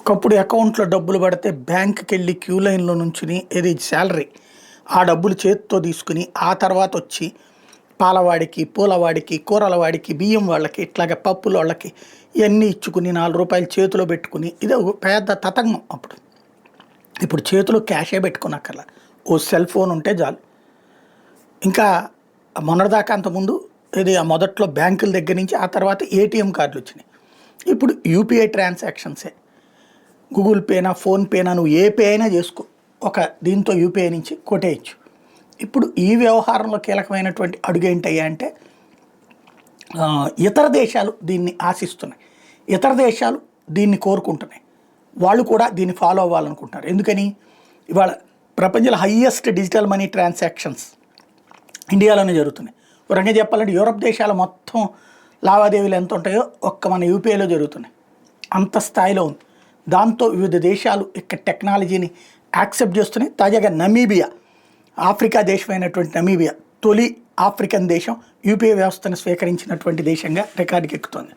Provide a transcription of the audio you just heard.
ఒకప్పుడు అకౌంట్లో డబ్బులు పడితే బ్యాంక్కి వెళ్ళి క్యూ లైన్లో నుంచుని ఏది శాలరీ ఆ డబ్బులు చేతితో తీసుకుని ఆ తర్వాత వచ్చి పాలవాడికి పూలవాడికి కూరల వాడికి బియ్యం వాళ్ళకి ఇట్లాగే పప్పుల వాళ్ళకి ఇవన్నీ ఇచ్చుకుని ₹4 చేతిలో పెట్టుకుని ఇది ఒక పెద్ద తతంగం అప్పుడు. ఇప్పుడు చేతిలో క్యాషే పెట్టుకున్నక్కర్లా, ఓ సెల్ ఫోన్ ఉంటే చాలు. ఇంకా మొన్నటిదాకా అంతకుముందు ఇది ఆ మొదట్లో బ్యాంకుల దగ్గర నుంచి ఆ తర్వాత ఏటీఎం కార్డులు వచ్చినాయి. ఇప్పుడు యూపీఐ ట్రాన్సాక్షన్సే, గూగుల్ పేనా ఫోన్పేనా నువ్వు ఏ పే అయినా చేసుకో, ఒక దీంతో యూపీఐ నుంచి కొట్టేయచ్చు. ఇప్పుడు ఈ వ్యవహారంలో కీలకమైనటువంటి అడుగు ఏంటయ్యా అంటే ఇతర దేశాలు దీన్ని ఆశిస్తున్నాయి, ఇతర దేశాలు దీన్ని కోరుకుంటున్నాయి, వాళ్ళు కూడా దీన్ని ఫాలో అవ్వాలనుకుంటున్నారు. ఎందుకని ఇవాళ ప్రపంచంలో హయ్యెస్ట్ డిజిటల్ మనీ ట్రాన్సాక్షన్స్ ఇండియాలోనే జరుగుతున్నాయి. ఒక రకంగా చెప్పాలంటే యూరప్ దేశాల మొత్తం లావాదేవీలు ఎంత ఉంటాయో ఒక్క మన యూపీఐలో జరుగుతున్నాయి, అంత స్థాయిలో ఉంది. దాంతో వివిధ దేశాలు ఇక్కడ టెక్నాలజీని యాక్సెప్ట్ చేస్తున్నాయి. తాజాగా నమీబియా, ఆఫ్రికా దేశమైనటువంటి నమీబియా తొలి ఆఫ్రికన్ దేశం యూపీఐ వ్యవస్థను స్వీకరించినటువంటి దేశంగా రికార్డుకి ఎక్కుతోంది.